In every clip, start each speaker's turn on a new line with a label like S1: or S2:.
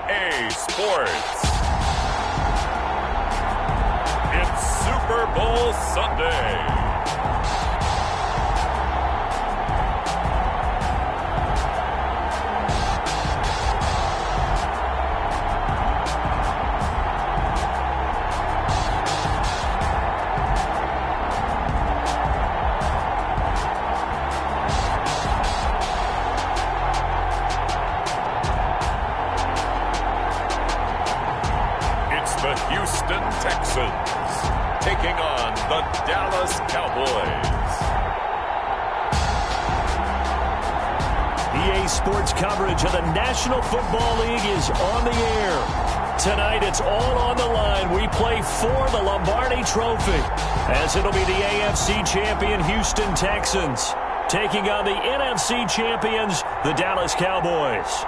S1: EA Sports. It's Super Bowl Sunday. The Houston Texans taking on the Dallas Cowboys.
S2: EA Sports coverage of the National Football League is on the air. Tonight it's all on the line. We play for the Lombardi Trophy, as it'll be the AFC champion Houston Texans taking on the NFC champions, the Dallas Cowboys.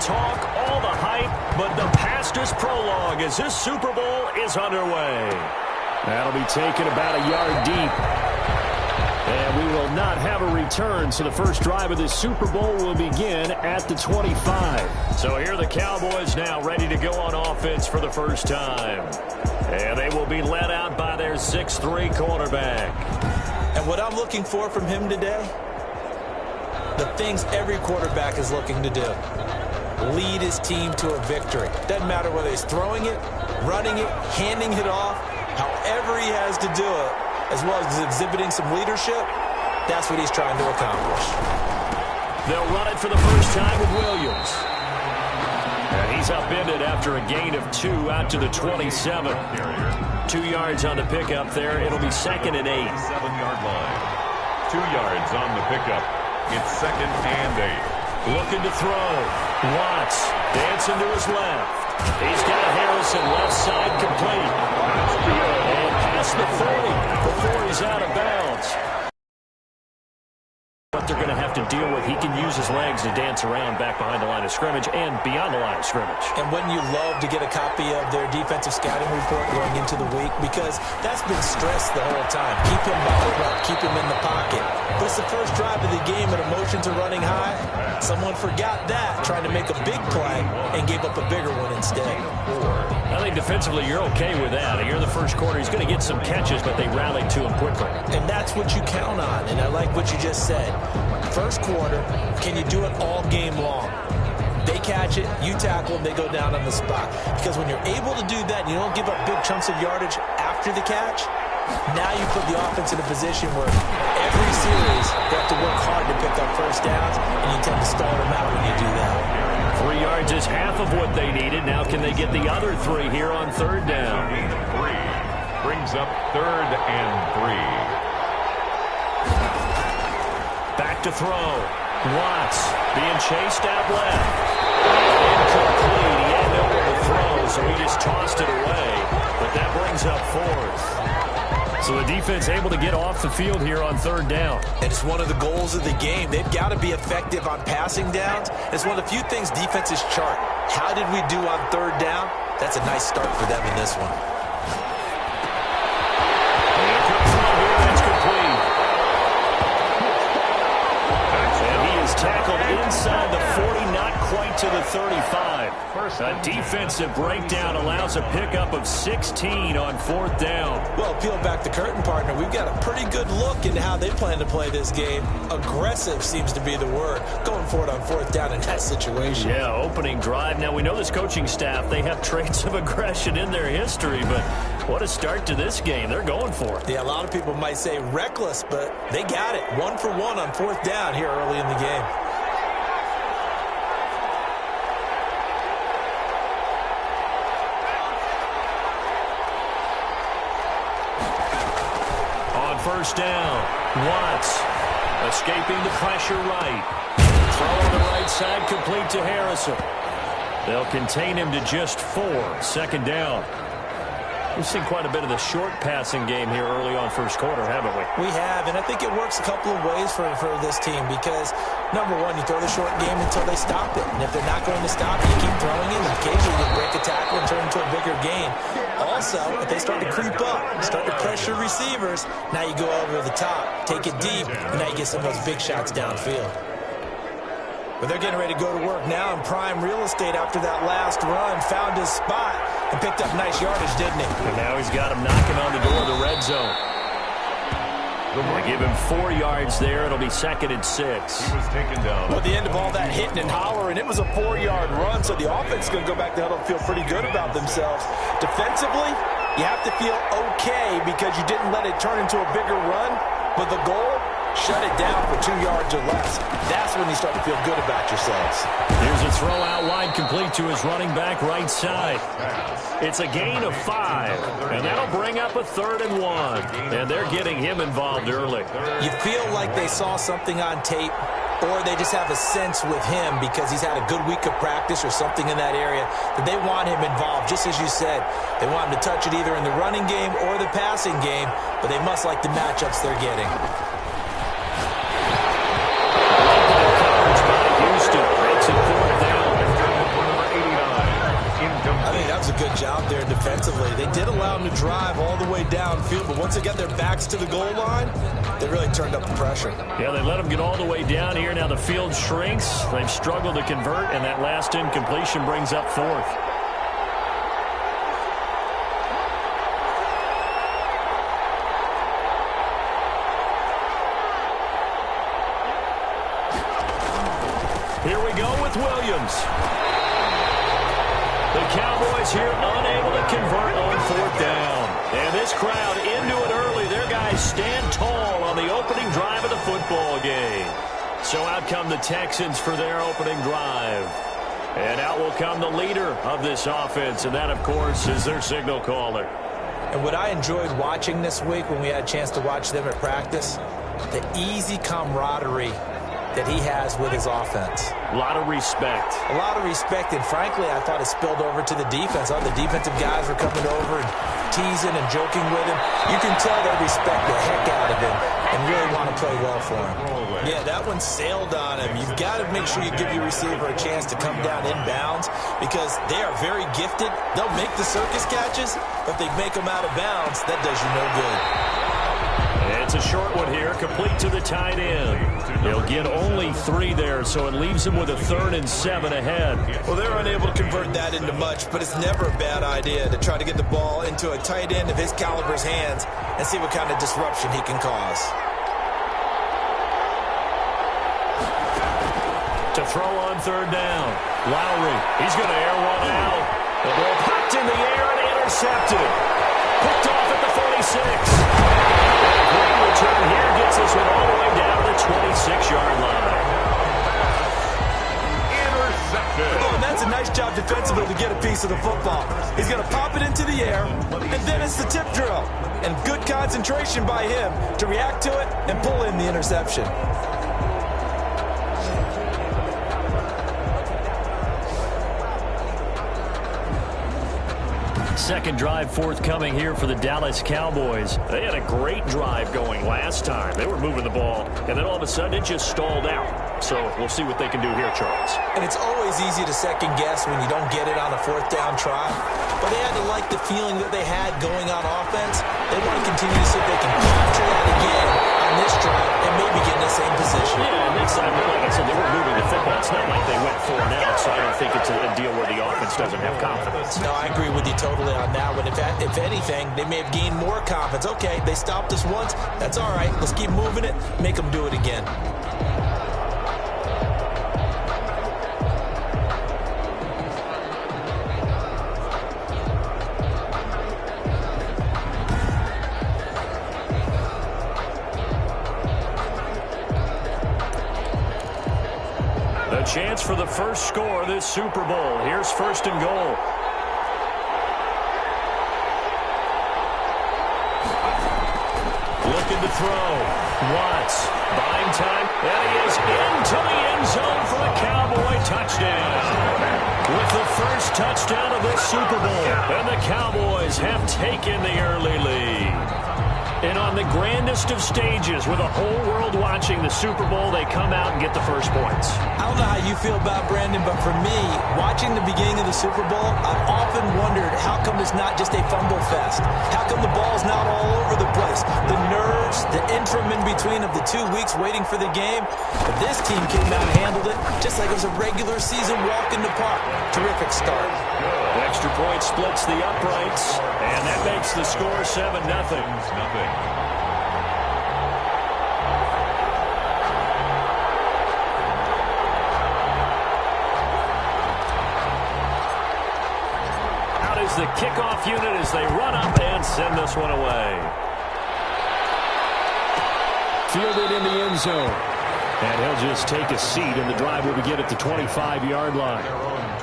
S2: Talk, all the hype, but the past is prologue as this Super Bowl is underway. That'll be taken about a yard deep. And we will not have a return, so the first drive of this Super Bowl will begin at the 25. So here are the Cowboys now ready to go on offense for the first time. And they will be led out by their 6'3" quarterback.
S3: And what I'm looking for from him today, the things every quarterback is looking to do. Lead his team to a victory. Doesn't matter whether he's throwing it, running it, handing it off, however he has to do it, as well as exhibiting some leadership, that's what he's trying to accomplish.
S2: They'll run it for the first time with Williams. And he's upended after a gain of 2 out to the 27. 2 yards on the pickup there. It'll be 2nd and 8.
S1: 7-yard line. 2 yards on the pickup. It's 2nd and 8.
S2: Looking to throw. Watts dancing to his left. He's got Harrison left side complete. And past the 30 before he's out of bounds. What they're going to have to deal with, he can use his legs to dance around back behind the line of scrimmage and beyond the line of scrimmage.
S3: And wouldn't you love to get a copy of their defensive scouting report going into the week? Because that's been stressed the whole time. Keep him bottled up. Keep him in the pocket. But it's the first drive of the game and emotions are running high. Someone forgot that, trying to make a big play and gave up a bigger one instead.
S2: I think defensively you're okay with that. Here in the first quarter, he's going to get some catches, but they rallied to him quickly.
S3: And that's what you count on, and I like what you just said. First quarter, can you do it all game long? They catch it, you tackle them, they go down on the spot. Because when you're able to do that and you don't give up big chunks of yardage after the catch, now you put the offense in a position where every series they have to work hard to pick up first downs, and you tend to stall them out when you do that.
S2: 3 yards is half of what they needed. Now can they get the other 3 here on 3rd down?
S1: 3 brings up 3rd and 3.
S2: Back to throw. Watts being chased out left. Incomplete. He had nowhere to throw, so he just tossed it away. But that brings up 4th. So the defense able to get off the field here on 3rd down.
S3: And it's one of the goals of the game. They've got to be effective on passing downs. It's one of the few things defenses chart. How did we do on 3rd down? That's a nice start for them in this one.
S2: Tackled inside the 49. not quite to the 35. A defensive breakdown allows a pickup of 16 on 4th down.
S3: Well, peel back the curtain, partner. We've got a pretty good look into how they plan to play this game. Aggressive seems to be the word. Going for it on 4th down in that situation.
S2: Yeah, opening drive. Now, we know this coaching staff, they have traits of aggression in their history, but what a start to this game. They're going for it.
S3: Yeah, a lot of people might say reckless, but they got it. 1 for 1 on 4th down here early in the game.
S2: On 1st down, Watts escaping the pressure right. Throw on the right side, complete to Harrison. They'll contain him to just 4. 2nd down. We've seen quite a bit of the short passing game here early on 1st quarter, haven't we?
S3: We have, and I think it works a couple of ways for this team because, number one, you throw the short game until they stop it. And if they're not going to stop it, you keep throwing it, and occasionally you break a tackle and turn into a bigger gain. Also, if they start to creep up, start to pressure receivers, now you go over the top, take it deep, and now you get some of those big shots downfield. But they're getting ready to go to work now in prime real estate after that last run. Found his spot and picked up nice yardage, didn't he?
S2: And now he's got him knocking on the door of the red zone. They give him 4 yards there. It'll be 2nd and 6.
S1: He was taken down.
S3: Well, at the end of all that hitting and hollering, it was a 4-yard run, so the offense is going to go back to huddle and feel pretty good about themselves. Defensively, you have to feel okay because you didn't let it turn into a bigger run, but the goal, shut it down for 2 yards or less. That's when you start to feel good about yourselves.
S2: Here's a throw out wide, complete to his running back right side. It's a gain of 5, and that'll bring up a 3rd and 1. And they're getting him involved early.
S3: You feel like they saw something on tape, or they just have a sense with him because he's had a good week of practice or something in that area that they want him involved, just as you said. They want him to touch it either in the running game or the passing game, but they must like the matchups they're getting. Good job there defensively. They did allow them to drive all the way downfield, but once they got their backs to the goal line, they really turned up the pressure.
S2: Yeah, they let them get all the way down here. Now the field shrinks. They've struggled to convert, and that last incompletion brings up 4th. Here we go with Williams. The Cowboys here unable to convert on 4th down. And this crowd into it early. Their guys stand tall on the opening drive of the football game. So out come the Texans for their opening drive. And out will come the leader of this offense. And that, of course, is their signal caller.
S3: And what I enjoyed watching this week when we had a chance to watch them at practice, the easy camaraderie that he has with his offense.
S2: A lot of respect.
S3: A lot of respect, and frankly, I thought it spilled over to the defense. All the defensive guys were coming over and teasing and joking with him. You can tell they respect the heck out of him and really want to play well for him. Yeah, that one sailed on him. You've got to make sure you give your receiver a chance to come down inbounds because they are very gifted. They'll make the circus catches, but if they make them out of bounds, that does you no good.
S2: It's a short one here, complete to the tight end. He'll get only 3 there, so it leaves him with a 3rd and 7 ahead.
S3: Well, they're unable to convert that into much, but it's never a bad idea to try to get the ball into a tight end of his caliber's hands and see what kind of disruption he can cause.
S2: To throw on 3rd down, Lowry, he's going to air one out. The ball popped in the air and intercepted. Picked off at the 46. Great return here gets this one all the way down to the 26-yard line.
S1: Intercepted.
S3: Oh, and that's a nice job defensively to get a piece of the football. He's going to pop it into the air, and then it's the tip drill. And good concentration by him to react to it and pull in the interception.
S2: Second drive forthcoming here for the Dallas Cowboys. They had a great drive going last time. They were moving the ball, and then all of a sudden it just stalled out. So we'll see what they can do here, Charles.
S3: And it's always easy to second guess when you don't get it on a fourth down try. But they had to like the feeling that they had going on offense. They want to continue to see if they can capture that again on this drive and maybe get in the same position.
S2: Yeah, and next time, like I said, they were moving the football. It's not like they went 4 and out, so I don't think it's a deal where the offense doesn't have confidence.
S3: No, I agree with you totally on that one. If anything, they may have gained more confidence. Okay, they stopped us once. That's all right. Let's keep moving it. Make them do it again.
S2: Chance for the first score of this Super Bowl. Here's 1st and goal. Looking to throw. Watts. Buying time. And he is into the end zone for a Cowboy touchdown. With the first touchdown of this Super Bowl. And the Cowboys have taken the early lead. And on the grandest of stages, with a whole world watching the Super Bowl, they come out and get the first points.
S3: I don't know how you feel about Brandon, but for me, watching the beginning of the Super Bowl, I've often wondered how come it's not just a fumble fest? How come the ball's not all over the place? The nerves, the interim in between of the 2 weeks waiting for the game. But this team came out and handled it just like it was a regular season walk in the park. Terrific start.
S2: The extra point splits the uprights, and that makes the score 7-0. Out is the kickoff unit as they run up and send this one away. Fielded in the end zone. And he'll just take a seat, and the drive will begin at the 25-yard line.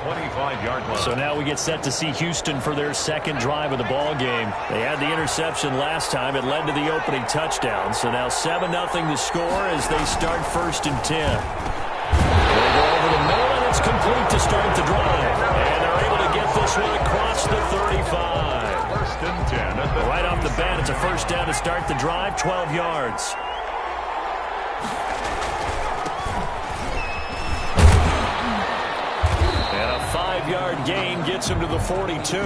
S1: 25-yard line.
S2: So now we get set to see Houston for their second drive of the ball game. They had the interception last time. It led to the opening touchdown. So now 7-0 the score as they start 1st and 10. They go over the middle, and it's complete to start the drive. And they're able to get this one across the 35.
S1: 1st and 10.
S2: Right off the bat, it's a first down to start the drive, 12 yards. And a 5-yard gain gets him to the 42.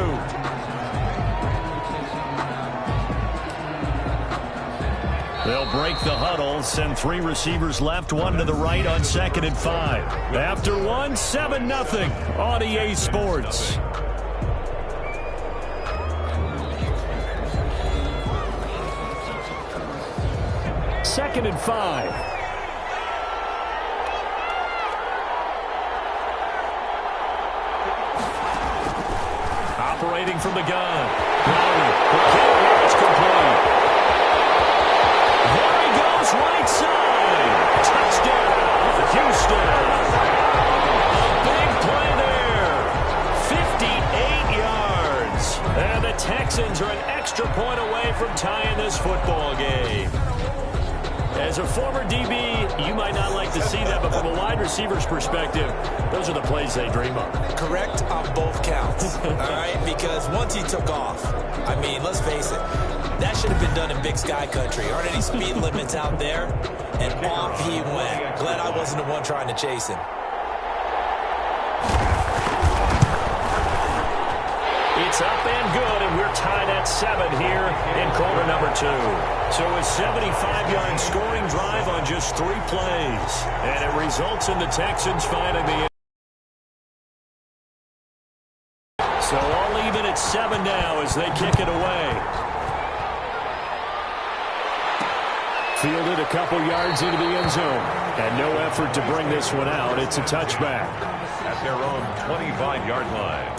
S2: They'll break the huddle, send 3 receivers left, 1 to the right on 2nd and 5. After 1, 7-0 on EA Sports. Second and 5. Operating from the gun. It's complete. There he goes, right side. Touchdown, Houston. A big play there. 58 yards. And the Texans are an extra point away from tying this football game. As a former DB, you might not like to see that, but from a wide receiver's perspective, those are the plays they dream of.
S3: Correct on both counts, all right? Because once he took off, I mean, let's face it, that should have been done in Big Sky Country. Aren't any speed limits out there? And off he went. Glad I wasn't the one trying to chase him.
S2: It's up and good, and we're tied at 7 here in quarter number 2. So a 75-yard scoring drive on just 3 plays. And it results in the Texans finding the... So all even at 7 now as they kick it away. Fielded a couple yards into the end zone. And no effort to bring this one out. It's a touchback.
S1: At their own 25-yard line.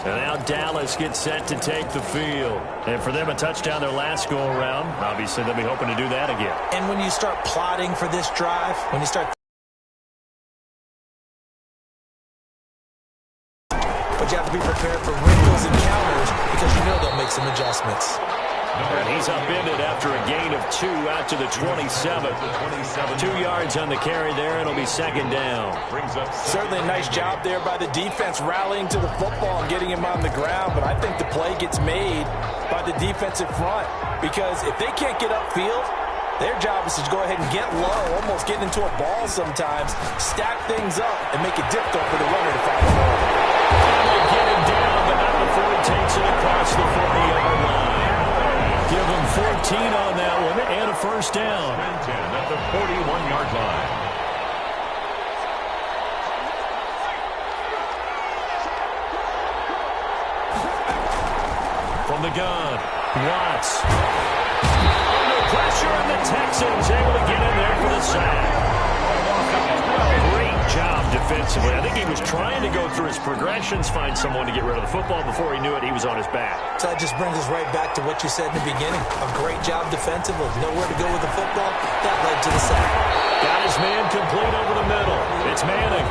S2: And now Dallas gets set to take the field. And for them, a touchdown their last go-around. Obviously, they'll be hoping to do that again.
S3: And when you start plotting for this drive, when you start... But you have to be prepared for wrinkles and counters because you know they'll make some adjustments.
S2: And he's upended after a gain of 2 out to the 27. 2 yards on the carry there. It'll be 2nd down.
S3: Certainly a nice job there by the defense rallying to the football and getting him on the ground. But I think the play gets made by the defensive front because if they can't get upfield, Their job is to go ahead and get low, almost get into a ball sometimes, stack things up, and make it difficult for the runner to follow over.
S2: And they get him down, but not before he takes it across the 40-yard line. Give him 14 on that one and a first down.
S1: 10 at the 41-yard line.
S2: From the gun, Watts. Under pressure, and the Texans able to get in there for the sack. Great job defensively. I think he was trying to go through his progressions, find someone to get rid of the football. Before he knew it, he was on his back.
S3: So that just brings us right back to what you said in the beginning. A great job defensively. Nowhere to go with the football. That led to the sack.
S2: Got his man complete over the middle. It's Manning.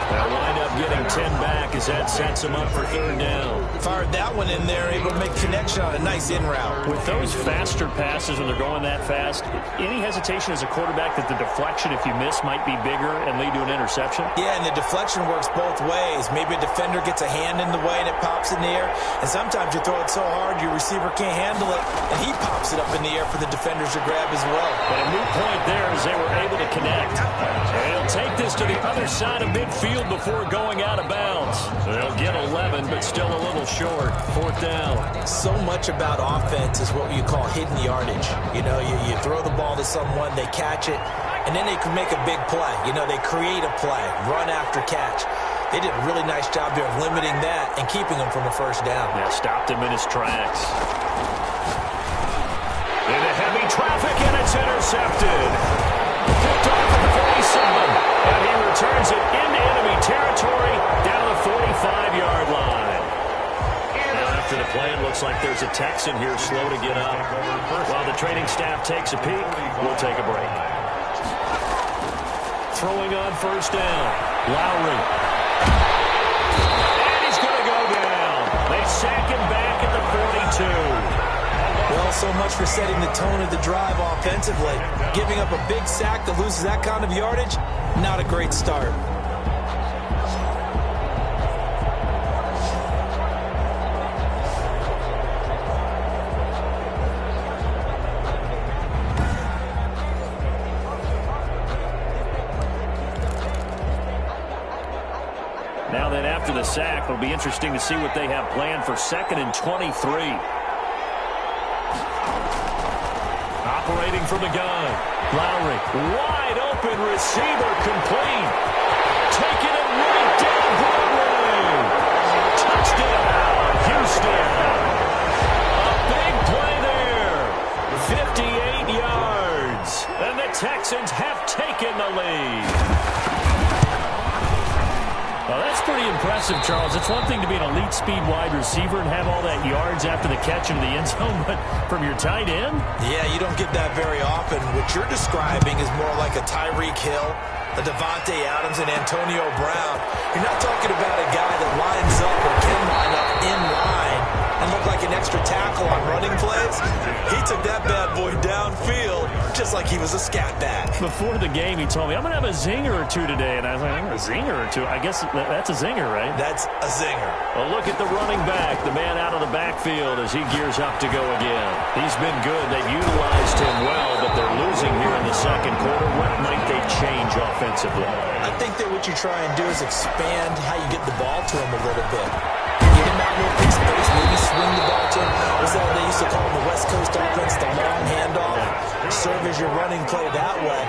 S2: They'll wind up getting 10 back as that sets him up for third down.
S3: Fired that one in there, able to make connection on a nice in route.
S2: With those faster passes, when they're going that fast, any hesitation as a quarterback that the deflection, if you miss, might be bigger and lead to an interception?
S3: Yeah, and the deflection works both ways. Maybe a defender gets a hand in the way and it pops in the air. And sometimes you throw it so hard your receiver can't handle it, and he pops it up in the air for the defenders to grab as well.
S2: But a moot point there as they were able to connect. And he'll take this to the other side of midfield before going out of bounds. So they'll get 11, but still a little short. Fourth down.
S3: So much about offense is what you call hidden yardage. You know, you throw the ball to someone, they catch it, and then they can make a big play. You know, they create a play, run after catch. They did a really nice job there of limiting that and keeping him from a first down.
S2: Yeah, stopped him in his tracks. Into heavy traffic, and it's intercepted. Picked off at the 47, and he returns it into enemy territory down the 45-yard line. Now after the play, it looks like there's a Texan here slow to get up. While the training staff takes a peek, we'll take a break. Throwing on first down, Lowry. And he's going to go down. They sack him back at the 42.
S3: Well, so much for setting the tone of the drive offensively. Giving up a big sack that loses that kind of yardage, not a great start.
S2: Now then, after the sack, it'll be interesting to see what they have planned for 2nd and 23. Operating from the gun. Lowry, wide open receiver, complete. Taking it right down Broadway. Touchdown, Houston. A big play there. 58 yards. And the Texans have taken the lead. Well, that's pretty impressive, Charles. It's one thing to be an elite speed wide receiver and have all that yards after the catch into the end zone, but from your tight end?
S3: Yeah, you don't get that very often. What you're describing is more like a Tyreek Hill, a Devontae Adams, and Antonio Brown. You're not talking about a guy that lines up or can line up in line and look like an extra tackle on running plays. He took that bad boy downfield just like he was a scat back.
S2: Before the game, he told me, I'm going to have a zinger or two today. And I was like, a zinger or two? I guess that's a zinger, right?
S3: That's a zinger.
S2: Well, look at the running back, the man out of the backfield as he gears up to go again. He's been good. They've utilized him well, but they're losing here in the second quarter. What might they change offensively?
S3: I think that what you try and do is expand how you get the ball to him a little bit. Get him out in open space, maybe swing the ball to him. What's that they used to call in the West Coast offense, the long handoff? Serve as your running play that way,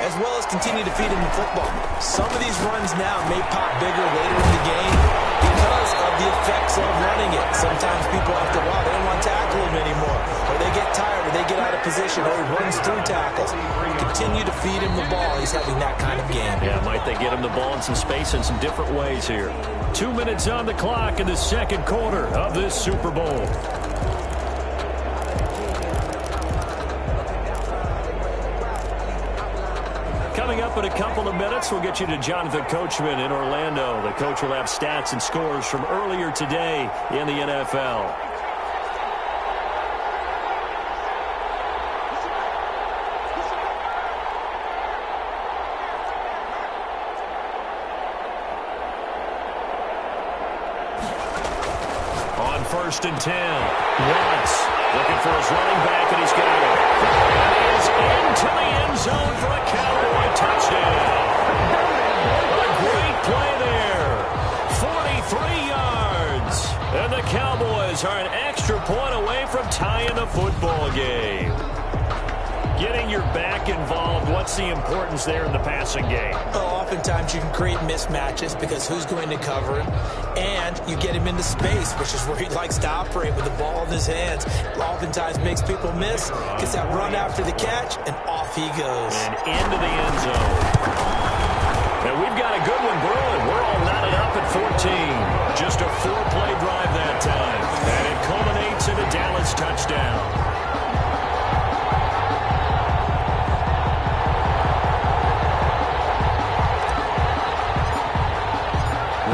S3: as well as continue to feed him the football. Some of these runs now may pop bigger later in the game because of the effects of running it. Sometimes people after a while, they don't want to tackle him anymore, or they get tired, or they get out of position, or he runs through tackles. Continue to feed him the ball. He's having that kind of game.
S2: Yeah, might they get him the ball in some space in some different ways here. 2 minutes on the clock in the second quarter of this Super Bowl. Coming up in a couple of minutes, we'll get you to Jonathan Coachman in Orlando. The coach will have stats and scores from earlier today in the NFL. On 1st and 10, Watts looking for his running back, and he's got it. And he is Into the end zone for a Cowboy touchdown. A great play there. 43 yards. And the Cowboys are an extra point away from tying the football game. Getting your back involved, what's the importance there in the passing game?
S3: Well, oftentimes you can create mismatches because who's going to cover him, and you get him into space, which is where he likes to operate with the ball in his hands. Oftentimes makes people miss, gets that run after the catch, and off he goes.
S2: And into the end zone. And we've got a good one brewing. We're all knotted up at 14. Just a 4-play drive that time. And it culminates in a Dallas touchdown.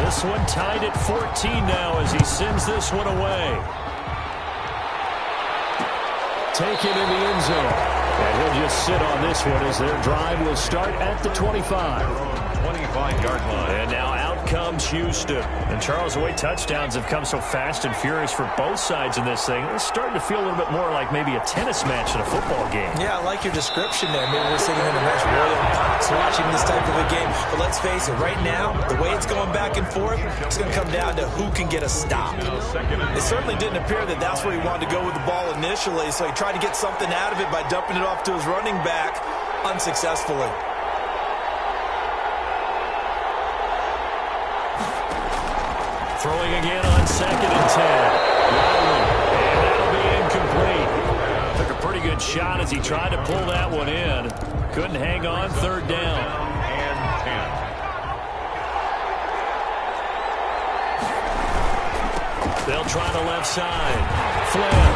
S2: This one tied at 14 now as he sends this one away. Taken in the end zone. And he'll just sit on this one as their drive will start at the 25.
S1: 25-yard line.
S2: And now out comes Houston. And Charles, the way touchdowns have come so fast and furious for both sides in this thing, it's starting to feel a little bit more like maybe a tennis match in a football game.
S3: Yeah, I like your description there. Maybe we're sitting in a nice royal box watching this type of a game. But let's face it, right now, the way it's going back and forth, it's going to come down to who can get a stop. It certainly didn't appear that that's where he wanted to go with the ball initially, so he tried to get something out of it by dumping it off to his running back unsuccessfully.
S2: Throwing again on 2nd and 10. And that'll be incomplete. Took a pretty good shot as he tried to pull that one in. Couldn't hang on, 3rd down.
S1: And 10.
S2: They'll try the left side. Flynn.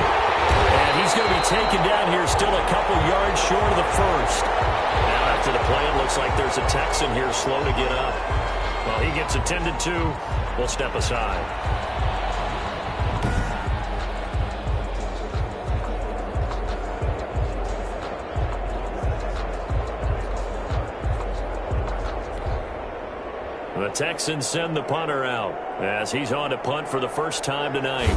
S2: And he's going to be taken down here still a couple yards short of the first. Now after the play, it looks like there's a Texan here slow to get up. Well, he gets attended to. We'll step aside. The Texans send the punter out as he's on to punt for the first time tonight.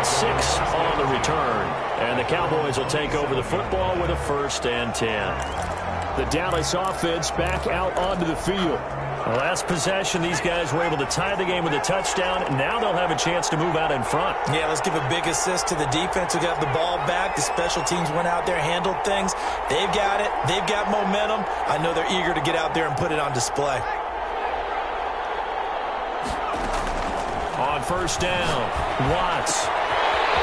S2: Six on the return. And the Cowboys will take over the football with a 1st and 10. The Dallas offense back out onto the field. The last possession, these guys were able to tie the game with a touchdown. And now they'll have a chance to move out in front. Yeah, let's give a big assist to the defense who got the ball back. The special teams went out there, handled things. They've got it. They've got momentum. I know they're eager to get out there and put it on display. On 1st down, Watts.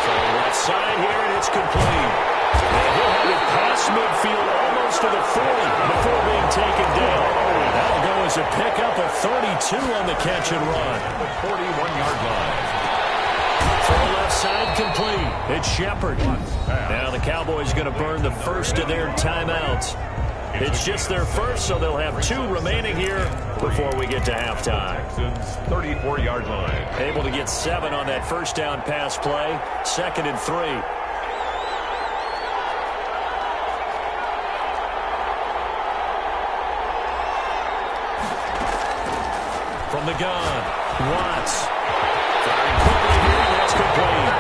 S2: Left side here, and it's complete. And he'll have it past midfield almost to the 40 before being taken down. That'll go as a pickup of 32 on the catch and run.
S1: The 41-yard line.
S2: Throw left side complete. It's Shepard. Now the Cowboys going to burn the first of their timeouts. It's just their first, so they'll have 2 remaining here before we get to halftime.
S1: 34-yard line.
S2: Able to get 7 on that 1st down pass play. 2nd and 3. From the gun, Watts. Firing quickly here, that's complete.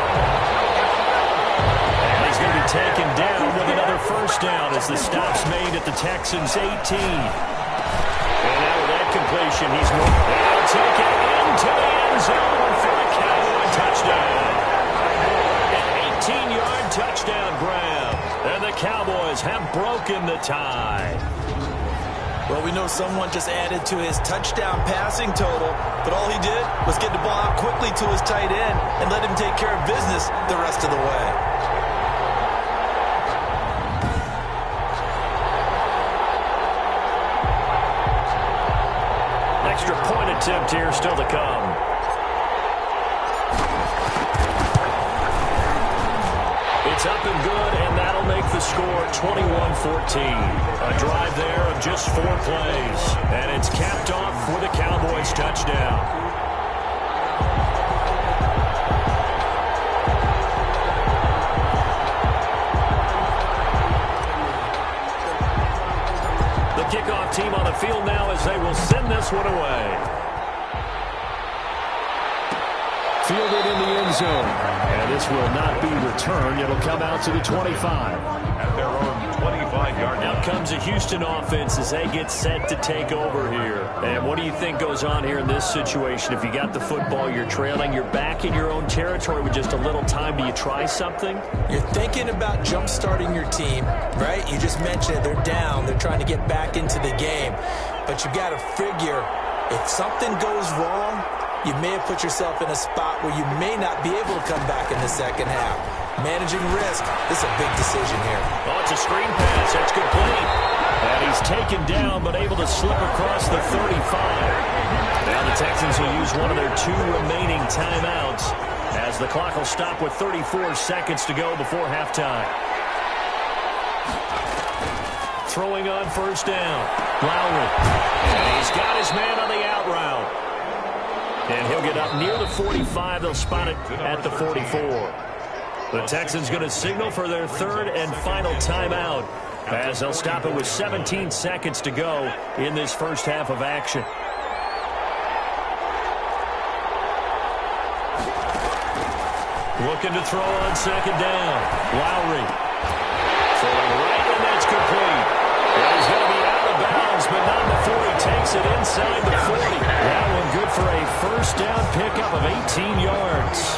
S2: And he's going to be taken down with another 1st down as the stop's made at the Texans' 18. And now with that completion, he's moving. They'll take it into the end zone for a Cowboy touchdown. An 18-yard touchdown grab. And the Cowboys have broken the tie.
S3: Well, we know someone just added to his touchdown passing total, but all he did was get the ball out quickly to his tight end and let him take care of business the rest of the way.
S2: Extra point attempt here still to come. It's up and good, and that'll make the score 21-14. A drive there of just 4 plays, and it's capped off with a Cowboys touchdown. The kickoff team on the field now as they will send this one away. Fielded in the end zone. And this will not be returned. It'll come out to the 25.
S1: At their own 25-yard line.
S2: Now comes a Houston offense as they get set to take over here. And what do you think goes on here in this situation? If you got the football, you're trailing, you're back in your own territory with just a little time. Do you try something?
S3: You're thinking about jump-starting your team, right? You just mentioned it. They're down. They're trying to get back into the game. But you got to figure if something goes wrong, you may have put yourself in a spot where you may not be able to come back in the second half. Managing risk, this is a big decision here.
S2: Oh, it's a screen pass. That's complete. And he's taken down but able to slip across the 35. Now the Texans will use one of their 2 remaining timeouts as the clock will stop with 34 seconds to go before halftime. Throwing on first down. Lowry. And he's got his man on the out route. And he'll get up near the 45. They'll spot it at the 44. The Texans going to signal for their 3rd and final timeout as they'll stop it with 17 seconds to go in this first half of action. Looking to throw on second down. Lowry. Throwing right, and that's complete. And he's going to be out of bounds, but not before he takes it inside the 40. That one good for a first down pickup of 18 yards.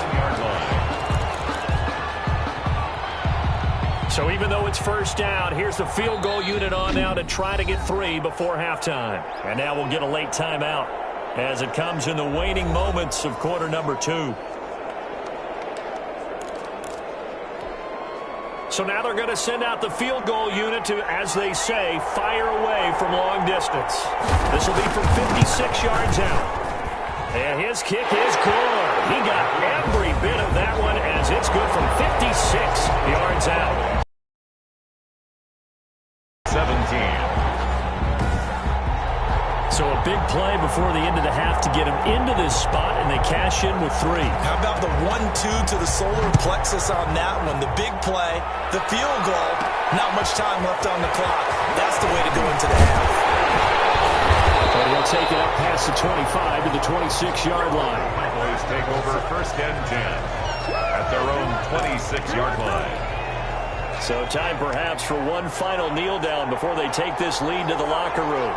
S2: So even though it's first down, here's the field goal unit on now to try to get 3 before halftime. And now we'll get a late timeout as it comes in the waning moments of quarter number 2. So now they're going to send out the field goal unit to, as they say, fire away from long distance. This will be from 56 yards out. And his kick is good. He got every bit of that one as it's good from 56 yards out.
S1: 17.
S2: So a big play before the end of the half to get him into this spot, and they cash in with 3.
S3: How about the 1-2 to the solar plexus on that one? The big play, the field goal, not much time left on the clock. That's the way to go into the half.
S2: But he'll take it up past the 25 to the 26-yard line.
S1: Cowboys take over 1st and 10 at their own 26-yard line.
S2: So time perhaps for one final kneel down before they take this lead to the locker room.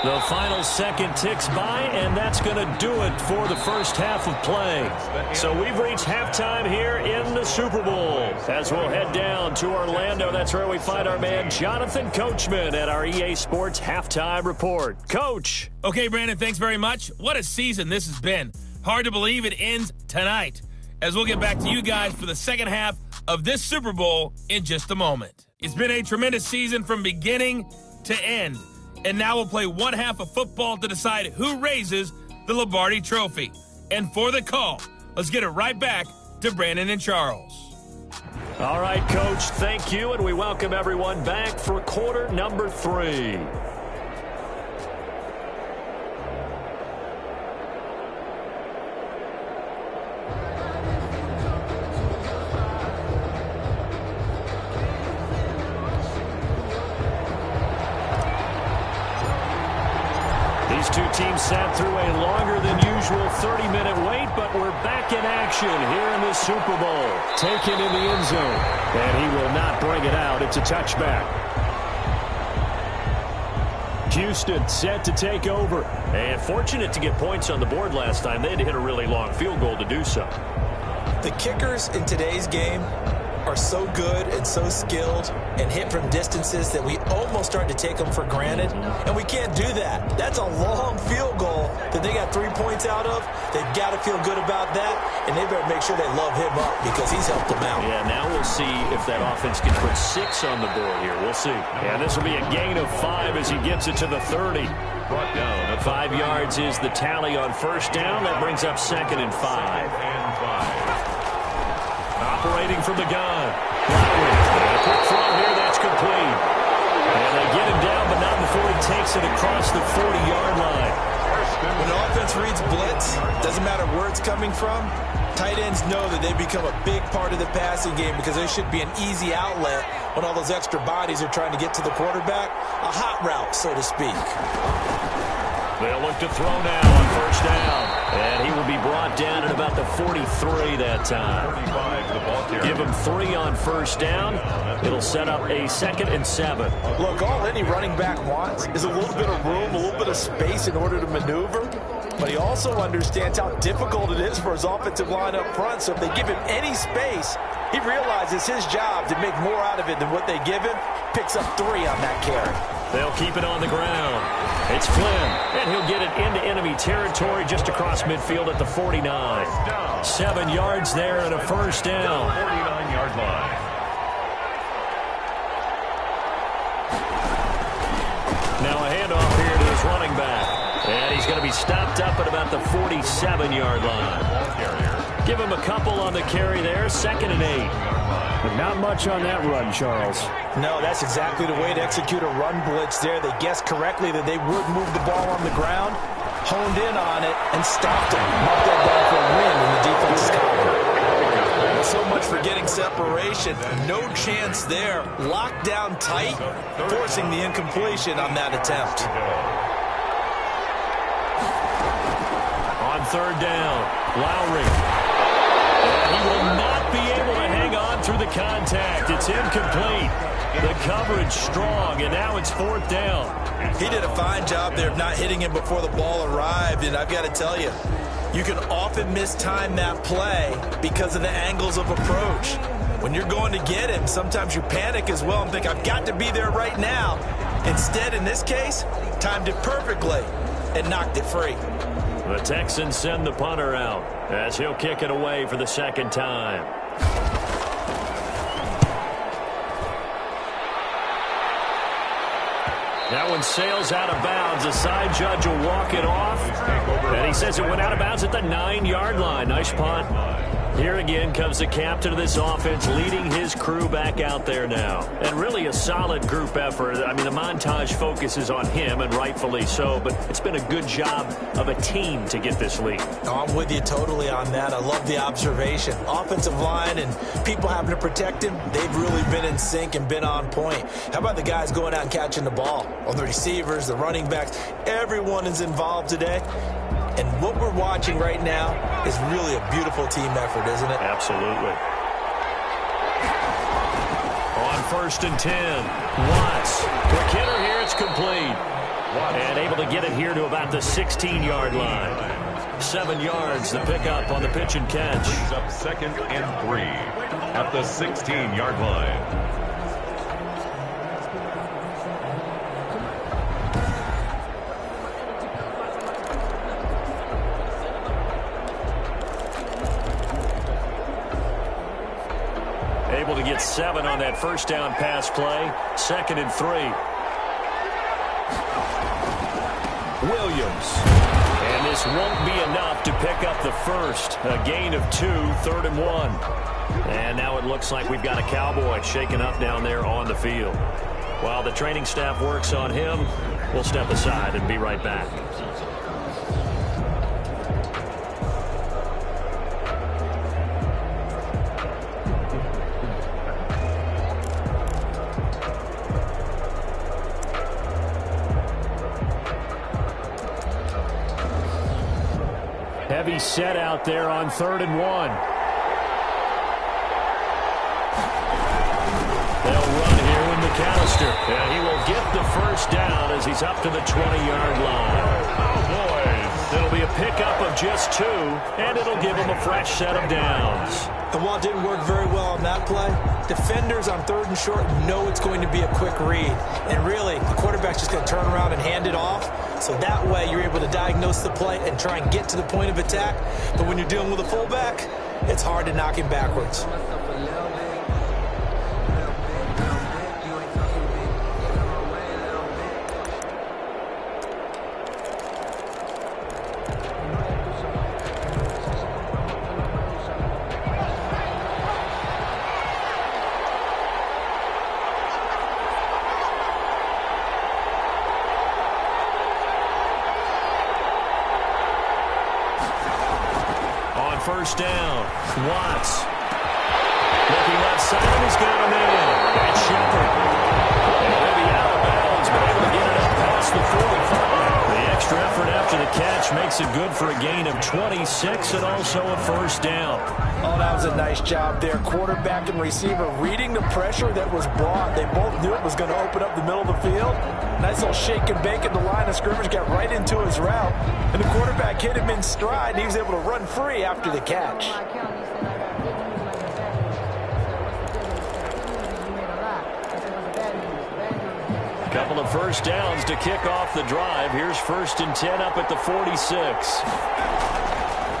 S2: The final second ticks by, and that's going to do it for the first half of play. So we've reached halftime here in the Super Bowl. As we'll head down to Orlando, that's where we find our man Jonathan Coachman at our EA Sports Halftime Report. Coach.
S4: Okay, Brandon, thanks very much. What a season this has been. Hard to believe it ends tonight, as we'll get back to you guys for the second half of this Super Bowl in just a moment. It's been a tremendous season from beginning to end. And now we'll play one half of football to decide who raises the Lombardi Trophy. And for the call, let's get it right back to Brandon and Charles.
S2: All right, Coach, thank you, and we welcome everyone back for quarter number 3. These two teams sat through a longer than usual 30-minute wait, but we're back in action here in the Super Bowl. Taken in the end zone, and he will not bring it out. It's a touchback. Houston set to take over. And fortunate to get points on the board last time. They had to hit a really long field goal to do so.
S3: The kickers in today's game are so good and so skilled and hit from distances that we almost start to take them for granted, and we can't do that. That's a long field goal that they got 3 points out of. They've got to feel good about that, and they better make sure they love him up because he's helped them out.
S2: Yeah, now we'll see if that offense can put 6 on the board here. We'll see. And this will be a gain of 5 as he gets it to the 30.
S1: Brought down at
S2: 5 yards is the tally on first down. That brings up 2nd and 5. Operating from the gun. Lowry. A quick throw here. That's complete. And they get him down, but not before he takes it across the 40-yard line.
S3: When the offense reads blitz, doesn't matter where it's coming from, tight ends know that they become a big part of the passing game because there should be an easy outlet when all those extra bodies are trying to get to the quarterback. A hot route, so to speak.
S2: They'll look to throw now on first down. And he will be brought down at about the 43 that time.
S1: 45 the ball carrier.
S2: Give him 3 on first down. It'll set up a 2nd and 7.
S3: Look, all any running back wants is a little bit of room, a little bit of space in order to maneuver. But he also understands how difficult it is for his offensive line up front. So if they give him any space, he realizes his job to make more out of it than what they give him. Picks up 3 on that carry.
S2: They'll keep it on the ground. It's Flynn, and he'll get it into enemy territory just across midfield at the 49. 7 yards there and a first down.
S1: 49-yard line.
S2: Now a handoff here to his running back. And he's going to be stopped up at about the 47-yard line. Give him a couple on the carry there, 2nd and 8.
S5: But not much on that run, Charles.
S3: No, that's exactly the way to execute a run blitz there. They guessed correctly that they would move the ball on the ground, honed in on it, and stopped it. Marked that down for a win in the defense's column. So much for getting separation. No chance there. Locked down tight, forcing the incompletion on that attempt.
S2: On third down, Lowry. And he will not be able to hang on through the contact. It's incomplete. The coverage strong, and now it's 4th down.
S3: He did a fine job there of not hitting him before the ball arrived, and I've got to tell you, you can often mistime that play because of the angles of approach. When you're going to get him, sometimes you panic as well and think, I've got to be there right now. Instead, in this case, timed it perfectly and knocked it free.
S2: The Texans send the punter out as he'll kick it away for the 2nd time. That one sails out of bounds. The side judge will walk it off. And he says it went out of bounds at the 9-yard line. Nice punt. Here again comes the captain of this offense, leading his crew back out there now. And really a solid group effort. I mean, the montage focuses on him, and rightfully so, but it's been a good job of a team to get this lead.
S3: I'm with you totally on that. I love the observation. Offensive line and people having to protect him, they've really been in sync and been on point. How about the guys going out and catching the ball? Or the receivers, the running backs, everyone is involved today. And what we're watching right now is really a beautiful team effort, isn't it?
S2: Absolutely. On 1st and 10, Watts. Quick hitter here, it's complete. And able to get it here to about the 16-yard line. 7 yards, the pickup on the pitch and catch.
S1: Brings up 2nd and 3 at the 16-yard line.
S2: Able to get 7 on that first down pass play. 2nd and 3. Williams. And this won't be enough to pick up the first. A gain of 2, 3rd and 1. And now it looks like we've got a Cowboy shaken up down there on the field. While the training staff works on him, we'll step aside and be right back. Heavy set out there on 3rd and 1. They'll run here with McAllister. And he will get the first down as he's up to the 20-yard line. Cowboys. It'll be a pickup of just 2, and it'll give him a fresh set of downs.
S3: And while it didn't work very well on that play, defenders on 3rd and short know it's going to be a quick read. And really, the quarterback's just going to turn around and hand it off. So that way, you're able to diagnose the play and try and get to the point of attack. But when you're dealing with a fullback, it's hard to knock him backwards.
S2: First down, Watts. Looking left side, he's got him in. And Shepard makes it good for a gain of 26 and also a first down.
S3: Oh, that was a nice job there. Quarterback and receiver reading the pressure that was brought. They both knew it was going to open up the middle of the field. Nice little shake and bake at the line of scrimmage, got right into his route. And the quarterback hit him in stride, and he was able to run free after the catch.
S2: Couple of first downs to kick off the drive. Here's 1st and 10 up at the 46.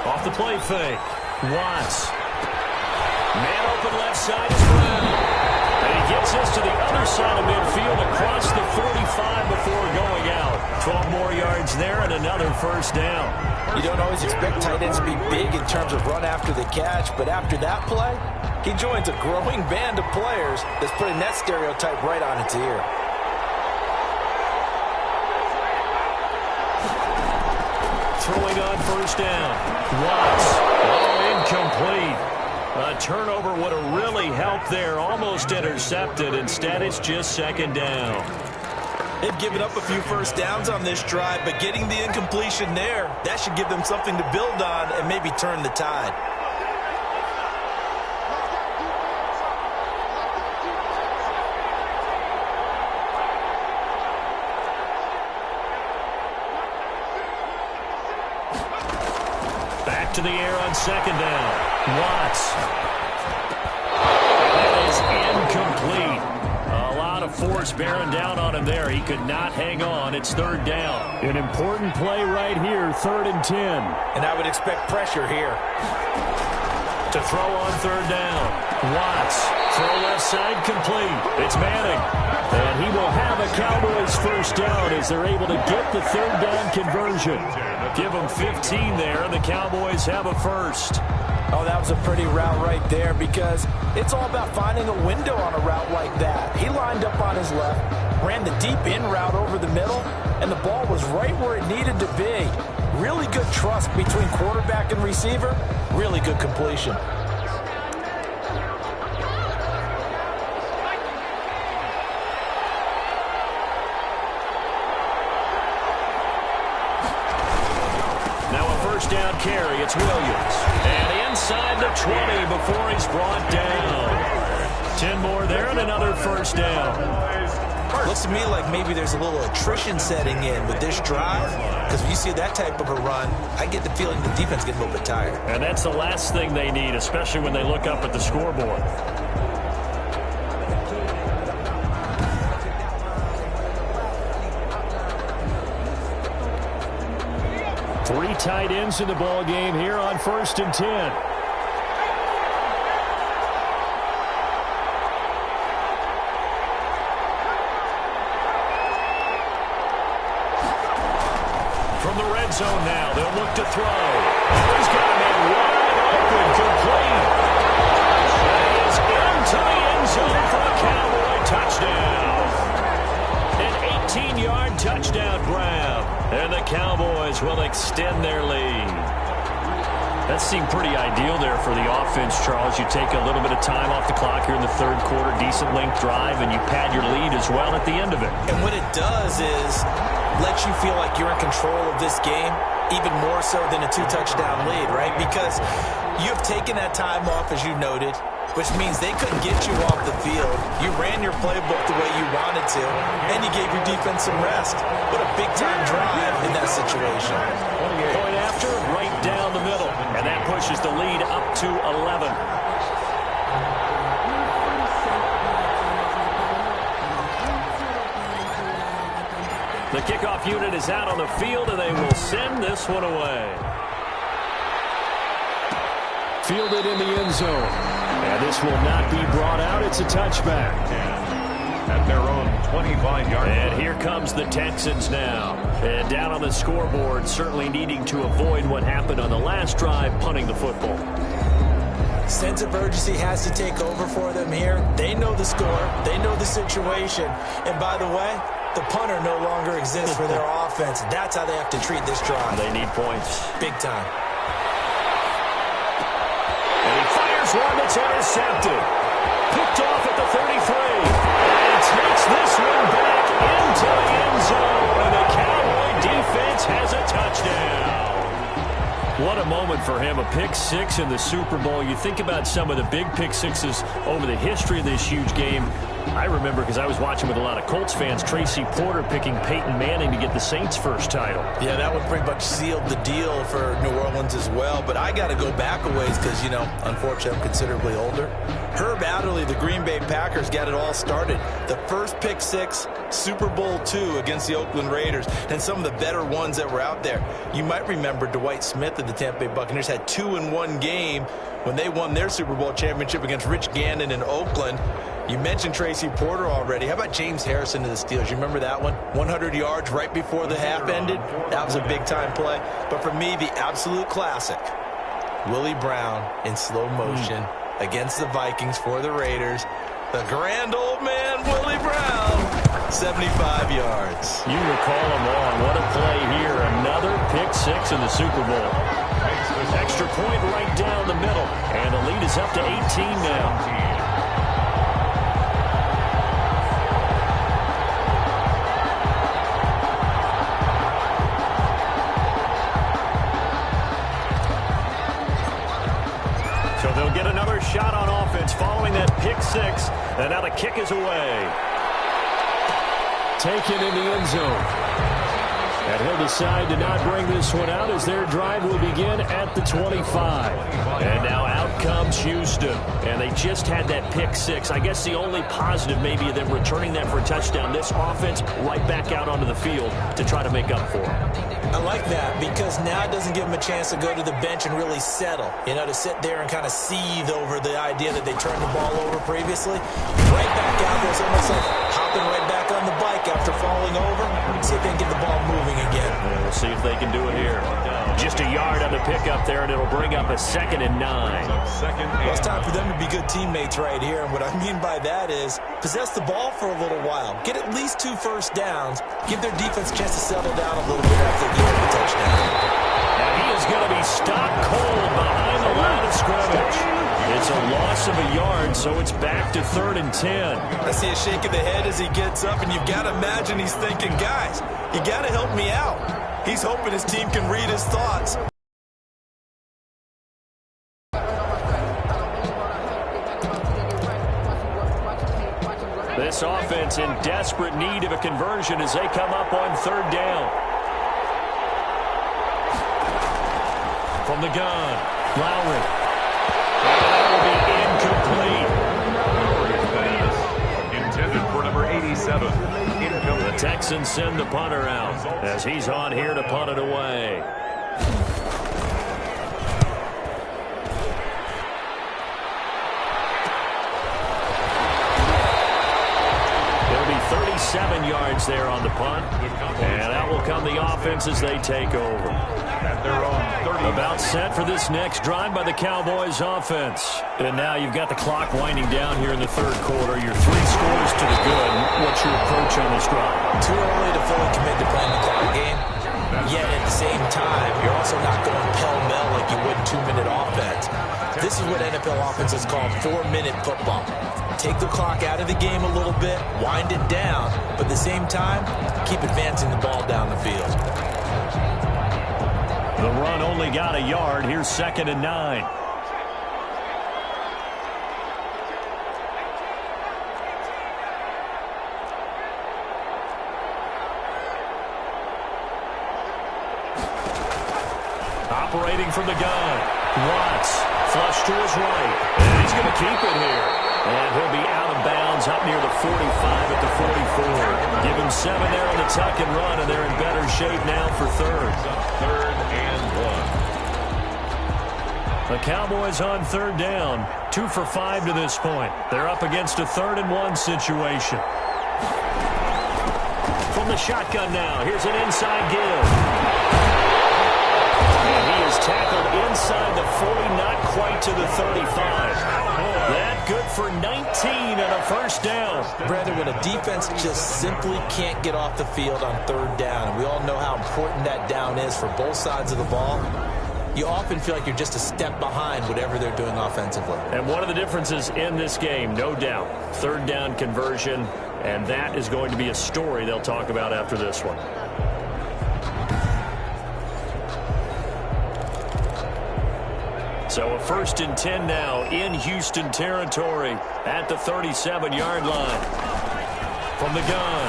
S2: Off the play fake. Watts. Man open left side is Brown. And he gets us to the other side of midfield across the 45 before going out. 12 more yards there and another first down.
S3: You don't always expect tight ends to be big in terms of run after the catch, but after that play, he joins a growing band of players that's putting that stereotype right on its ear.
S2: Throwing on first down. Watts. Oh, incomplete. A turnover would have really helped there. Almost intercepted. Instead, it's just 2nd down.
S3: They've given up a few first downs on this drive, but getting the incompletion there, that should give them something to build on and maybe turn the tide.
S2: To the air on 2nd down. Watts. And that is incomplete. A lot of force bearing down on him there. He could not hang on. It's 3rd down.
S5: An important play right here, 3rd and 10.
S3: And I would expect pressure here.
S2: To throw on 3rd down. Watts. Throw left side complete. It's Manning. And he will have a Cowboys first down as they're able to get the 3rd down conversion. Give them 15 there, and the Cowboys have a first.
S3: Oh, that was a pretty route right there because it's all about finding a window on a route like that. He lined up on his left, ran the deep in route over the middle, and the ball was right where it needed to be. Really good trust between quarterback and receiver. Really good completion.
S2: First down carry, it's Williams. And inside the 20 before he's brought down. 10 more there and another first down.
S3: Looks to me like maybe there's a little attrition setting in with this drive. Because when you see that type of a run, I get the feeling the defense getting a little bit tired.
S2: And that's the last thing they need, especially when they look up at the scoreboard. Three tight ends in the ball game here on 1st and 10. From the red zone now, they'll look to throw. He's got a man wide open, complete. That is into the end zone for a Cowboy touchdown. An 18-yard touchdown grab. And the Cowboys will extend their lead. That seemed pretty ideal there for the offense, Charles. You take a little bit of time off the clock here in the 3rd quarter, decent length drive, and you pad your lead as well at the end of it.
S3: And what it does is let you feel like you're in control of this game, even more so than a 2-touchdown lead, right? Because you've taken that time off, as you noted, which means they couldn't get you off the field. You ran your playbook the way you wanted to, and you gave your defense some rest. What a big-time drive in that situation.
S2: Point after, right down the middle, and that pushes the lead up to 11. The kickoff unit is out on the field, and they will send this one away.
S5: Fielded in the end zone. And this will not be brought out. It's a touchback.
S1: At their own 25-yard line.
S2: And here comes the Texans now. And down on the scoreboard, certainly needing to avoid what happened on the last drive, punting the football.
S3: Sense of urgency has to take over for them here. They know the score. They know the situation. And by the way, the punter no longer exists for their offense. That's how they have to treat this drive.
S2: They need points.
S3: Big time.
S2: One that's intercepted. Picked off at the 33. And takes this one back into the end zone. And the Cowboy defense has a touchdown.
S5: What a moment for him. A pick six in the Super Bowl. You think about some of the big pick sixes over the history of this huge game. I remember, because I was watching with a lot of Colts fans, Tracy Porter picking Peyton Manning to get the Saints' first title.
S3: Yeah, that one pretty much sealed the deal for New Orleans as well. But I got to go back a ways because, you know, unfortunately I'm considerably older. Herb Adderley, the Green Bay Packers, got it all started. The first pick six, Super Bowl II against the Oakland Raiders, and some of the better ones that were out there. You might remember Dwight Smith of the Tampa Bay Buccaneers had 2 in one game when they won their Super Bowl championship against Rich Gannon in Oakland. You mentioned Tracy Porter already. How about James Harrison to the Steelers? You remember that one? 100 yards right before the half ended. That was a big-time play. But for me, the absolute classic, Willie Brown in slow motion against the Vikings for the Raiders. The grand old man, Willie Brown, 75 yards.
S5: You recall them all. What a play here. Another pick six in the Super Bowl. Extra point right down the middle. And the lead is up to 18 now. So they'll get another shot on offense following that pick six. And now the kick is away. Taken in the end zone. And he'll decide to not bring this one out as their drive will begin at the 25. And now out comes Houston. And they just had that pick six. I guess the only positive maybe of them returning that for a touchdown. This offense right back out onto the field to try to make up for it.
S3: I like that because now it doesn't give them a chance to go to the bench and really settle. You know, to sit there and kind of seethe over the idea that they turned the ball over previously. Right back out there. It's almost like hopping right back on the bike after falling over. See if they can get the ball moving again.
S5: Yeah, we'll see if they can do it here. Just a yard on the pickup there, and it'll bring up a 2nd and 9.
S3: Well, it's time for them to be good teammates right here. And what I mean by that is possess the ball for a little while. Get at least 2 first downs. Give their defense a chance to settle down a little bit after they get the touchdown.
S5: And he is going to be stopped cold behind the line of scrimmage. It's a loss of a yard, so it's back to 3rd and 10.
S3: I see a shake of the head as he gets up, and you've got to imagine he's thinking, guys, you got to help me out. He's hoping his team can read his thoughts.
S5: This offense in desperate need of a conversion as they come up on 3rd down. From the gun, Lowry. That will be incomplete.
S1: Intended for number 87.
S5: The Texans send the punter out as he's on here to punt it away. There'll be 37 yards there on the punt. And out will come the offense as they take over.
S1: At their own 30.
S5: About set for this next drive by the Cowboys offense. And now you've got the clock winding down here in the 3rd quarter. Your 3 scores to the good. What's your approach on this drive?
S3: Too early to fully commit to playing the clock game. Yet at the same time, you're also not going pell-mell like you would 2-minute offense. This is what NFL offenses call 4-minute football. Take the clock out of the game a little bit, wind it down, but at the same time, keep advancing the ball down the field.
S5: The run only got a yard. Here's 2nd and 9. Operating from the gun. Watts, flush to his right. And he's going to keep it here. And he'll be out of bounds up near the 45 at the 44. Give him 7 there on the tuck and run, and they're in better shape now for 3rd.
S1: 3rd and 1.
S5: The Cowboys on 3rd down. 2 for 5 to this point. They're up against a 3rd and 1 situation. From the shotgun now, here's an inside give. And he is tackled inside the 40, not quite to the 35. That good for 19 and a first down.
S3: Brandon, when a defense just simply can't get off the field on 3rd down, and we all know how important that down is for both sides of the ball, you often feel like you're just a step behind whatever they're doing offensively.
S5: And one of the differences in this game, no doubt, 3rd down conversion, and that is going to be a story they'll talk about after this one. So a 1st and 10 now in Houston territory at the 37-yard line. From the gun,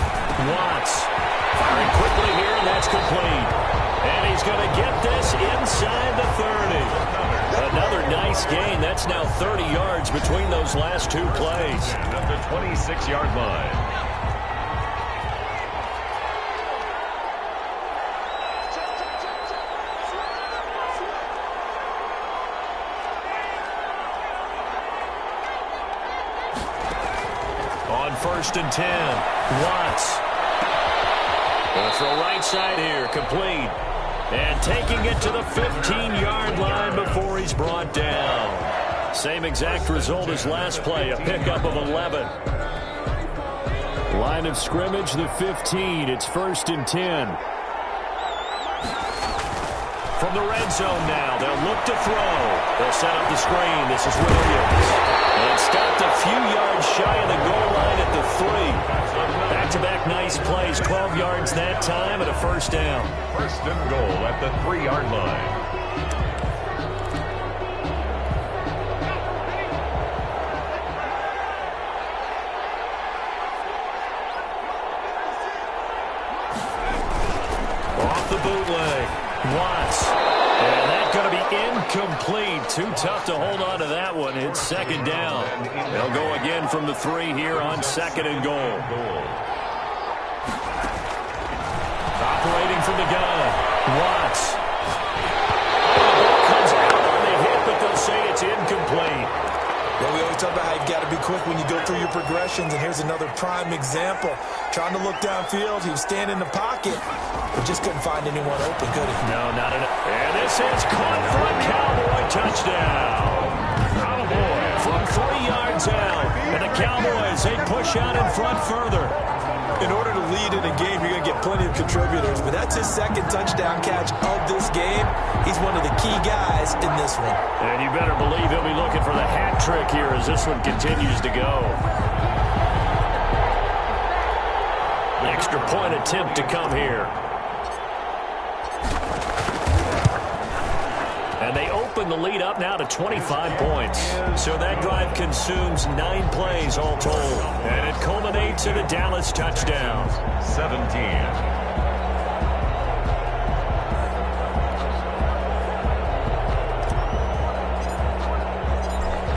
S5: Watts firing quickly here, and that's complete. And he's going to get this inside the 30. Another nice gain. That's now 30 yards between those last two plays.
S1: At the 26-yard line.
S5: On 1st and 10, Watts. Going to throw right side here, complete. And taking it to the 15-yard line before he's brought down. Same exact result as last play, a pickup of 11. Line of scrimmage, the 15. It's 1st and 10. From the red zone now, they'll look to throw. They'll set up the screen. This is Williams. And it's stopped a few yards shy of the goal line at the 3. Back-to-back nice plays, 12 yards that time and a 1st down.
S1: 1st and goal at the 3-yard line.
S5: Off the bootleg, Watts. And that's going to be incomplete. Too tough to hold on to that one. It's 2nd down. They'll go again from the 3 here on 2nd and goal. Operating from the gun, Watts. Oh, the ball comes out on the hit, but they'll say it's incomplete.
S3: Well, we always talk about how you've got to be quick when you go through your progressions, and here's another prime example. Trying to look downfield, he was standing in the pocket, but just couldn't find anyone open, could he?
S5: No, not enough. And this is caught for a Cowboy touchdown. From 3 yards out, and the Cowboys, they push out in front further.
S3: In order to lead in a game, you're going to get plenty of contributors, but that's his 2nd touchdown catch of this game. He's one of the key guys in this one.
S5: And you better believe he'll be looking for the hat trick here as this one continues to go. Extra point attempt to come here. And they open the lead up now to 25 points. So that drive consumes 9 plays all told. And it culminates in a Dallas touchdown.
S1: 17.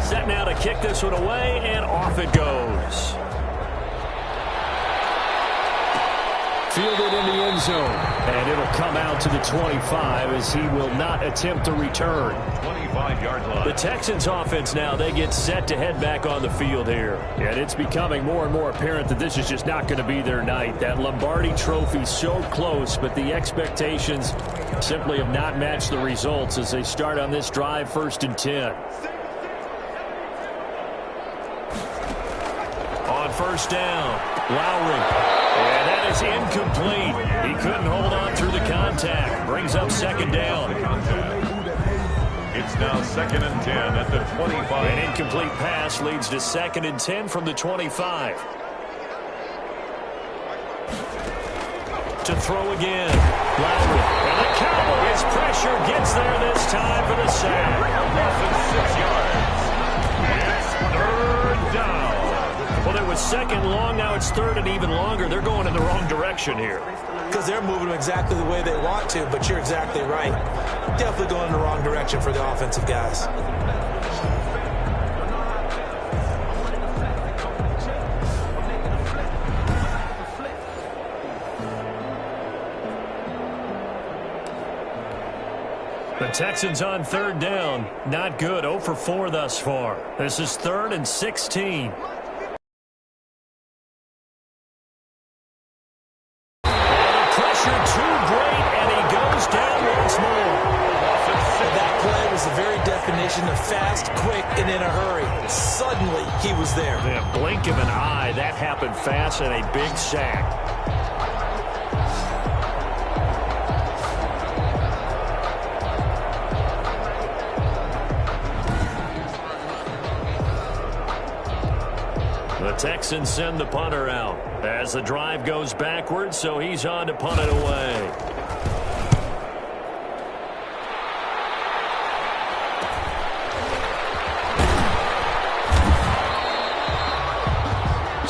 S5: Set now to kick this one away, and off it goes. Fielded in the end zone. And it'll come out to the 25 as he will not attempt to return.
S1: 25-yard line.
S5: The Texans offense now, they get set to head back on the field here. And it's becoming more and more apparent that this is just not going to be their night. That Lombardi trophy so close, but the expectations simply have not matched the results as they start on this drive 1st and 10. On 1st down, Lowry. And that is incomplete. He couldn't hold on through the contact. Brings up 2nd down.
S1: It's now 2nd and 10 at the 25.
S5: An incomplete pass leads to 2nd and 10 from the 25. To throw again. Lowry. And the Cowboys pressure gets there this time for the sack.
S1: 6 yards. It's 3rd down.
S5: Well, it was 2nd long. Now it's 3rd and even longer. They're going in the wrong direction here.
S3: Because they're moving them exactly the way they want to, but you're exactly right. Definitely going in the wrong direction for the offensive guys.
S5: The Texans on 3rd down. Not good. 0 for 4 thus far. This is 3rd and 16.
S3: Of fast, quick, and in a hurry. Suddenly, he was there.
S5: In a blink of an eye, that happened fast and a big sack. The Texans send the punter out as the drive goes backwards, so he's on to punt it away.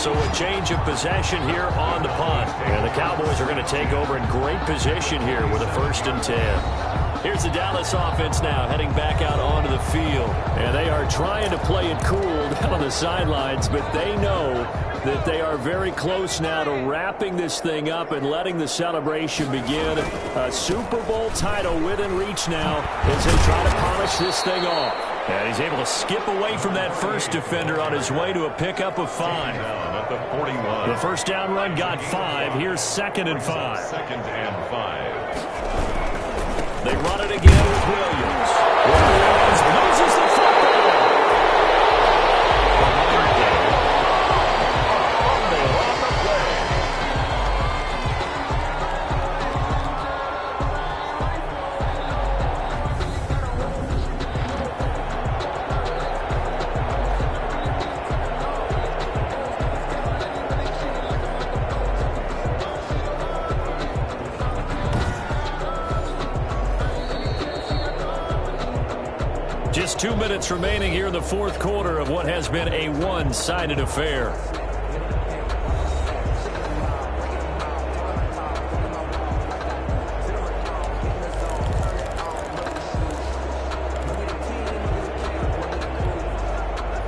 S5: So a change of possession here on the punt. And the Cowboys are going to take over in great position here with a 1st and 10. Here's the Dallas offense now heading back out onto the field. And they are trying to play it cool down on the sidelines, but they know that they are very close now to wrapping this thing up and letting the celebration begin. A Super Bowl title within reach now as they try to polish this thing off. And he's able to skip away from that first defender on his way to a pickup of 5.
S1: At the 41.
S5: The first down run got 5. Here's 2nd and 5.
S1: 2nd and 5.
S5: They run it again with Williams. Williams loses the football. Just 2 minutes remaining here in the 4th quarter of what has been a one-sided affair.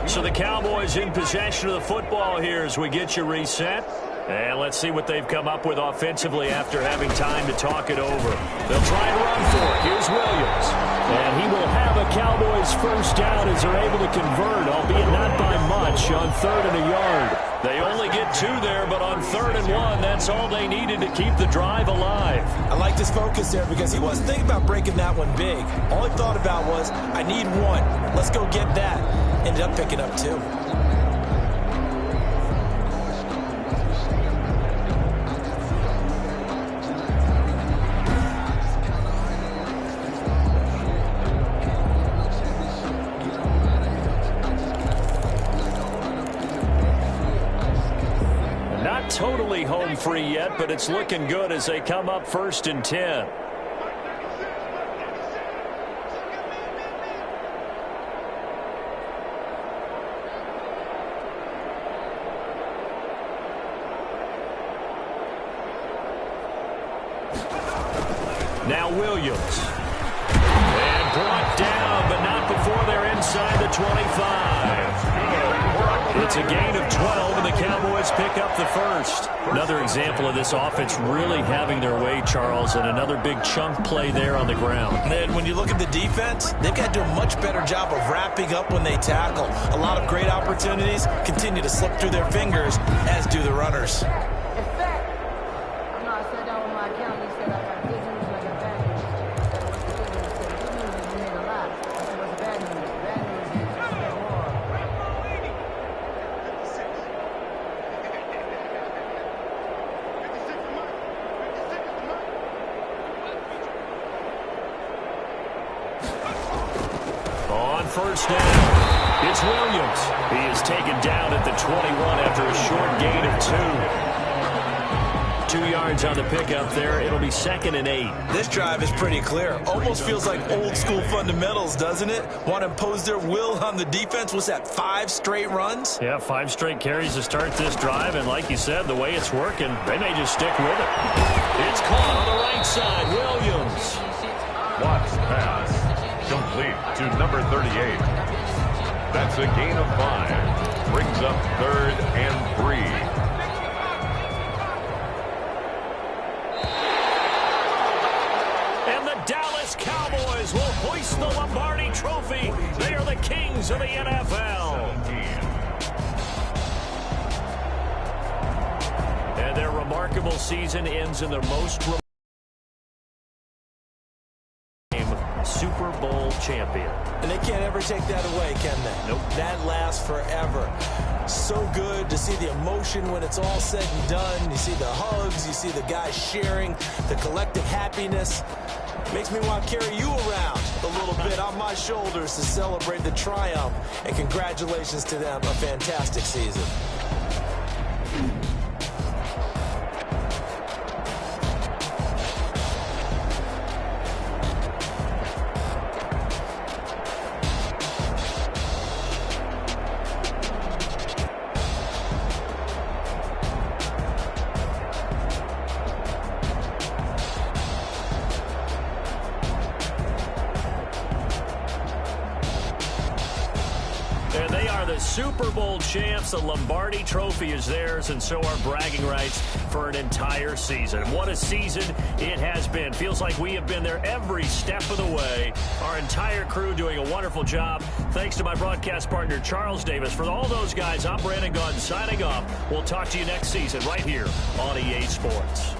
S5: So the Cowboys in possession of the football here as we get you reset. And let's see what they've come up with offensively after having time to talk it over. They'll try and run for it. Here's Williams. And he will have a Cowboys first down as they're able to convert, albeit not by much, on 3rd and a yard. They only get 2 there, but on 3rd and 1, that's all they needed to keep the drive alive.
S3: I like this focus there because he wasn't thinking about breaking that one big. All he thought about was, I need 1. Let's go get that. Ended up picking up 2.
S5: Totally home free yet, but it's looking good as they come up 1st and 10. Now Williams. And brought down, but not before they're inside the 25. It's a gain of 12, and the Cowboys pick up the first. Another example of this offense really having their way, Charles, and another big chunk play there on the ground.
S3: And when you look at the defense, they've got to do a much better job of wrapping up when they tackle. A lot of great opportunities continue to slip through their fingers, as do the runners.
S5: First down. It's Williams. He is taken down at the 21 after a short gain of 2. 2 yards on the pickup there. It'll be 2nd and 8.
S3: This drive is pretty clear. Almost feels like old school fundamentals, doesn't it? Want to impose their will on the defense. What's that, 5 straight runs?
S5: Yeah, 5 straight carries to start this drive. And like you said, the way it's working, they may just stick with it. It's caught on the right side. Williams.
S1: Watt's pass. Complete to number 38. That's a gain of 5. Brings up 3rd and 3.
S5: And the Dallas Cowboys will hoist the Lombardi Trophy. They are the kings of the NFL. 17. And their remarkable season ends in their most Super Bowl champion.
S3: And they can't ever take that away, can they?
S5: Nope.
S3: That lasts forever. So good to see the emotion when it's all said and done. You see the hugs, you see the guys sharing, the collective happiness. Makes me want to carry you around a little bit on my shoulders to celebrate the triumph. And congratulations to them, a fantastic season.
S5: Super Bowl champs. The Lombardi Trophy is theirs, and so are bragging rights for an entire season. What a season it has been. Feels like we have been there every step of the way. Our entire crew doing a wonderful job. Thanks to my broadcast partner, Charles Davis. For all those guys, I'm Brandon Gunn signing off. We'll talk to you next season right here on EA Sports.